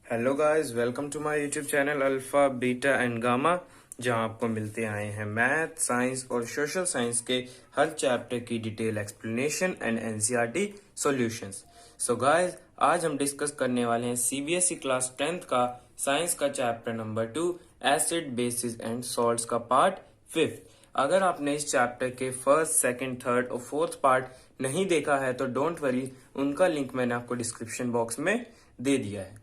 Hello guys, welcome to my YouTube channel alpha beta and gamma, जहां आपको मिलते आए हैं मैथ, साइंस और सोशल साइंस के हर चैप्टर की detail explanation and NCERT solutions. So guys, आज हम डिस्कस करने वाले हैं सीबीएसई क्लास 10th का साइंस का chapter number 2 acid basis and salts का पार्ट 5th। अगर आपने इस चैप्टर के फर्स्ट, सेकंड, थर्ड और फोर्थ पार्ट नहीं देखा है तो डोंट वरी, उनका लिंक मैंने आपको डिस्क्रिप्शन बॉक्स में दे दिया है।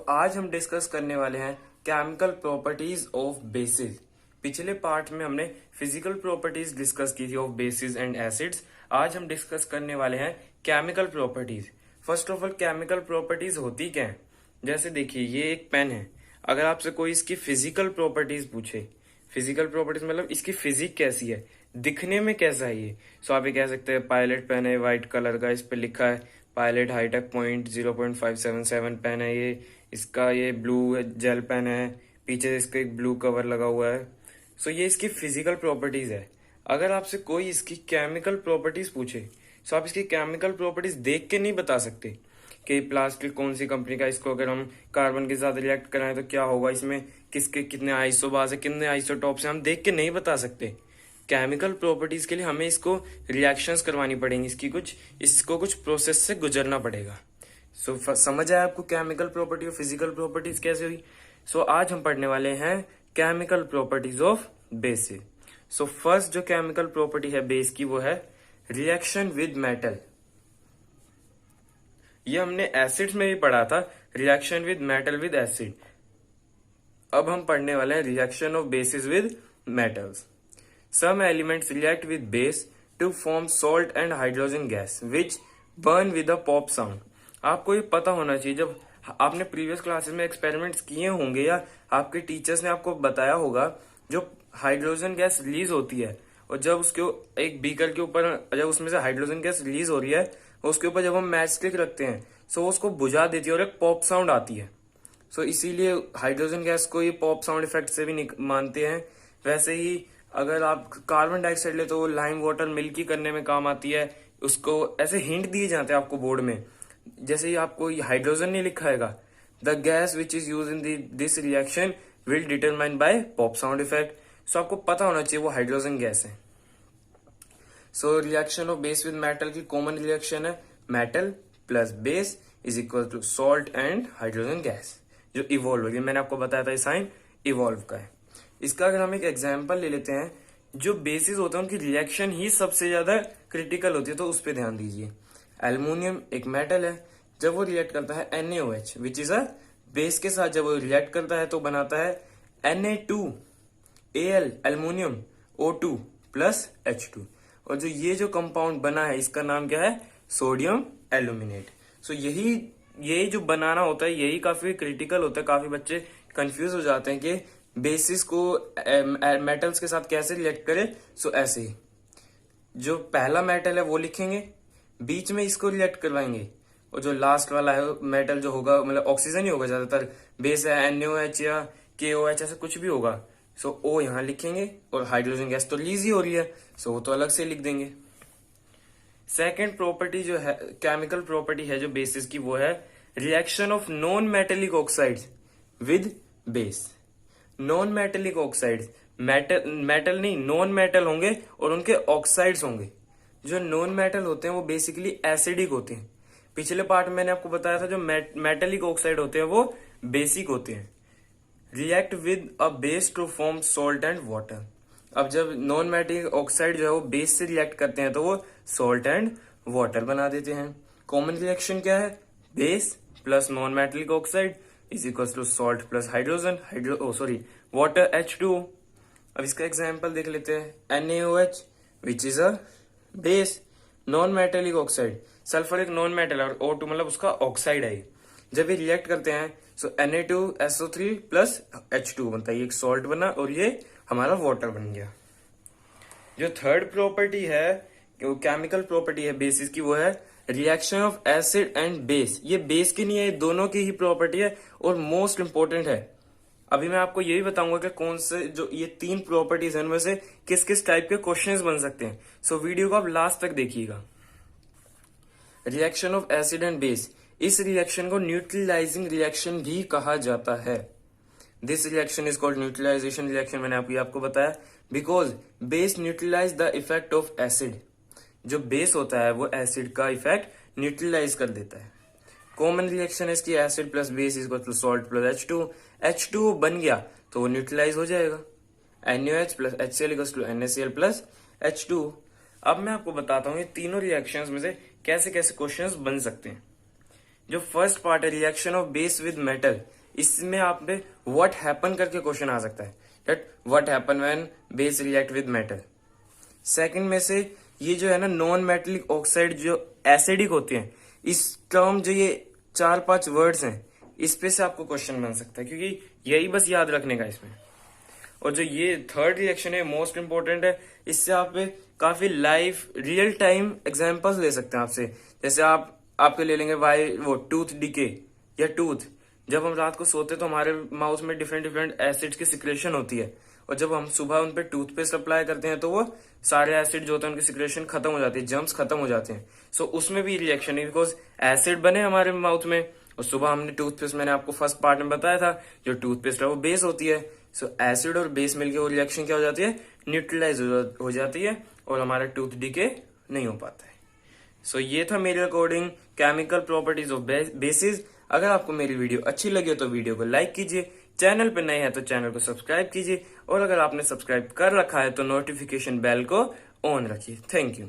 आज हम डिस्कस करने वाले हैं केमिकल प्रॉपर्टीज ऑफ बेसिस। पिछले पार्ट में हमने फिजिकल प्रॉपर्टीज डिस्कस की थी ऑफ बेसिस एंड एसिड्स। आज हम डिस्कस करने वाले हैं chemical properties. First of all, chemical properties होती क्या है? जैसे देखिए, ये एक पेन है। अगर आपसे कोई इसकी फिजिकल प्रॉपर्टीज पूछे, फिजिकल प्रॉपर्टीज मतलब इसकी फिजिक कैसी है, दिखने में कैसा है ये, सो आप ये कह सकते हैं पायलट पेन है, व्हाइट कलर का, इस पे लिखा है पायलट हाईटेक पॉइंट 0.577 पेन है ये। इसका ये ब्लू जेल पेन है, पीछे इसका एक ब्लू कवर लगा हुआ है। सो ये इसकी फिजिकल प्रॉपर्टीज है। अगर आपसे कोई इसकी केमिकल प्रॉपर्टीज पूछे, सो आप इसकी केमिकल प्रॉपर्टीज देख के नहीं बता सकते कि प्लास्टिक कौन सी कंपनी का, इसको अगर हम कार्बन के साथ रिएक्ट कराएं तो क्या होगा, इसमें किसके कितने आइसोबार्स है, कितने आइसोटॉप्स है, हम देख के नहीं बता सकते। केमिकल प्रॉपर्टीज के लिए हमें इसको रिएक्शंस करवानी पड़ेंगी, इसको कुछ प्रोसेस से गुजरना पड़ेगा। समझ आया आपको केमिकल प्रॉपर्टी और फिजिकल प्रॉपर्टीज कैसे हुई? आज हम पढ़ने वाले हैं chemical properties of basis. First जो केमिकल प्रॉपर्टी है बेस की, वो है रिएक्शन विद मेटल। ये हमने एसिड्स में भी पढ़ा था, reaction with metal with acid. अब हम पढ़ने वाले हैं reaction of basis with metals. Some elements react with base to form salt and hydrogen gas, which burn with a pop sound. आपको ये पता होना चाहिए, जब आपने प्रीवियस क्लासेस में एक्सपेरिमेंट्स किए होंगे या आपके टीचर्स ने आपको बताया होगा, जो हाइड्रोजन गैस रिलीज होती है और जब उसके एक बीकर के ऊपर जब उसमें से हाइड्रोजन गैस रिलीज हो रही है, उसके ऊपर जब हम मैच स्टिक रखते हैं सो उसको बुझा देती है और एक पॉप साउंड आती है। इसीलिए हाइड्रोजन गैस को ये पॉप साउंड इफेक्ट से भी मानते हैं। वैसे ही अगर आप कार्बन डाइऑक्साइड ले तो लाइम वाटर मिल्की करने में काम आती है। उसको ऐसे हिंट दिए जाते हैं आपको बोर्ड में, जैसे ही आपको हाइड्रोजन नहीं लिखाएगा, the gas which is use in this reaction will determine by pop sound effect. आपको पता होना चाहिए वो हाइड्रोजन गैस है। Reaction of base with metal की कॉमन रिएक्शन है metal plus base is equal to salt and hydrogen gas, जो evolve होगी। मैंने आपको बताया था ये साइन इवॉल्व का है। इसका अगर हम एक एग्जाम्पल ले लेते हैं, जो बेसिस होते हैं उनकी रिएक्शन ही सबसे ज्यादा क्रिटिकल होती है, तो उस पर ध्यान दीजिए। एल्युमिनियम एक मेटल है, जब वो रिएक्ट करता है NaOH which is a base के साथ, जब वो रिएक्ट करता है तो बनाता है Na2Al aluminium O2 plus H2। और जो ये जो कंपाउंड बना है इसका नाम क्या है? Sodium aluminate. यही जो बनाना होता है यही काफी क्रिटिकल होता है। काफी बच्चे कंफ्यूज हो जाते हैं कि बेसिस को मेटल्स के साथ कैसे रिएक्ट करे। ऐसे ही जो पहला मेटल है वो लिखेंगे, बीच में इसको रिएक्ट करवाएंगे, और जो लास्ट वाला है मेटल जो होगा, मतलब ऑक्सीजन ही होगा ज्यादातर, बेस है NaOH या KOH ऐसा कुछ भी होगा। O यहां लिखेंगे, और हाइड्रोजन गैस तो रिलीज ही हो रही है, वो तो अलग से लिख देंगे। सेकेंड प्रॉपर्टी जो है केमिकल प्रॉपर्टी है जो बेसिस की, वो है reaction of non metallic oxides with base. Non metallic oxides, metal नहीं, नॉन मेटल होंगे और उनके ऑक्साइड्स होंगे। जो नॉन मेटल होते हैं वो बेसिकली एसिडिक होते हैं। पिछले पार्ट में मैंने आपको बताया था जो मेटेलिक ऑक्साइड होते हैं वो बेसिक होते हैं। React with a base to form salt and water. अब जब नॉन मेटेलिक ऑक्साइड जो है वो बेस से रिएक्ट करते हैं तो वो सॉल्ट एंड वाटर बना देते हैं। कॉमन रिएक्शन क्या है? Base plus non metallic oxide is equal to salt plus hydrogen water H2O। अब इसका एग्जांपल देख लेते हैं। NaOH which is a base, non metallic oxide, sulphur एक नॉन मेटल और O2 मतलब उसका ऑक्साइड है। जब ये रिएक्ट करते हैं Na2SO3 प्लस H2 बनता है, ये एक सॉल्ट बना और ये हमारा वाटर बन गया। जो थर्ड प्रॉपर्टी है, केमिकल प्रॉपर्टी है बेसिस की, वो है reaction of acid and base. ये बेस की नहीं है, दोनों की ही प्रॉपर्टी है और मोस्ट इंपोर्टेंट है। अभी मैं आपको यही बताऊंगा कि कौन से जो ये तीन प्रॉपर्टीज है उनमें से किस किस टाइप के क्वेश्चंस बन सकते हैं। वीडियो को आप लास्ट तक देखिएगा। Reaction of acid and base, इस रिएक्शन को न्यूट्रलाइजिंग रिएक्शन भी कहा जाता है। This reaction is called neutralisation reaction. मैंने आपको बताया because base neutralise the effect of acid. जो बेस होता है वो एसिड का इफेक्ट न्यूट्रलाइज कर देता है। कॉमन रिएक्शन है इसकी acid plus base is equal to salt plus H2 बन गया तो वो न्यूट्रलाइज हो जाएगा। NaOH plus HCl equal to NaCl plus H2। अब मैं आपको बताता हूँ ये तीनों रिएक्शंस में से कैसे कैसे क्वेश्चंस बन सकते हैं। जो फर्स्ट पार्ट है reaction of base with metal, इसमें आप पे व्हाट हैपन करके क्वेश्चन आ सकता है, that what happen when base react with metal. Second में से ये जो है ना नॉन मेटेलिक ऑक्साइड जो एसिडिक होते हैं, इस टर्म जो ये 4-5 वर्ड्स हैं इस पे से आपको क्वेश्चन बन सकता है, क्योंकि यही बस याद रखने का इसमें। और जो ये थर्ड रिएक्शन है मोस्ट इंपॉर्टेंट है, इससे आप काफी लाइव रियल टाइम एग्जांपल्स ले सकते हैं आपसे। जैसे आपके ले लेंगे वो टूथ डिके या टूथ। जब हम रात को सोते तो हमारे माउथ में डिफरेंट एसिड्स की सिक्रेशन होती है, और जब हम सुबह उन पे टूथपेस्ट अप्लाई करते हैं तो वो सारे एसिड जो होते हैं उनकी सिक्रेशन खत्म हो जाती है, जर्म्स खत्म हो जाते हैं। सो उसमें भी रिएक्शन है, बिकॉज एसिड बने हमारे माउथ में, और सुबह हमने टूथपेस्ट, मैंने आपको फर्स्ट पार्ट में बताया था जो टूथपेस्ट है वो बेस होती है। सो एसिड और बेस मिलके वो रिएक्शन क्या हो जाती है, न्यूट्रलाइज हो जाती है, और हमारा टूथ डिके नहीं हो पाता है। सो ये था मेरे according chemical properties of basis. अगर आपको मेरी वीडियो अच्छी लगी हो तो वीडियो को लाइक कीजिए, चैनल पे नए हैं तो चैनल को सब्सक्राइब कीजिए, और अगर आपने सब्सक्राइब कर रखा है तो नोटिफिकेशन बेल को ऑन रखिए। Thank you.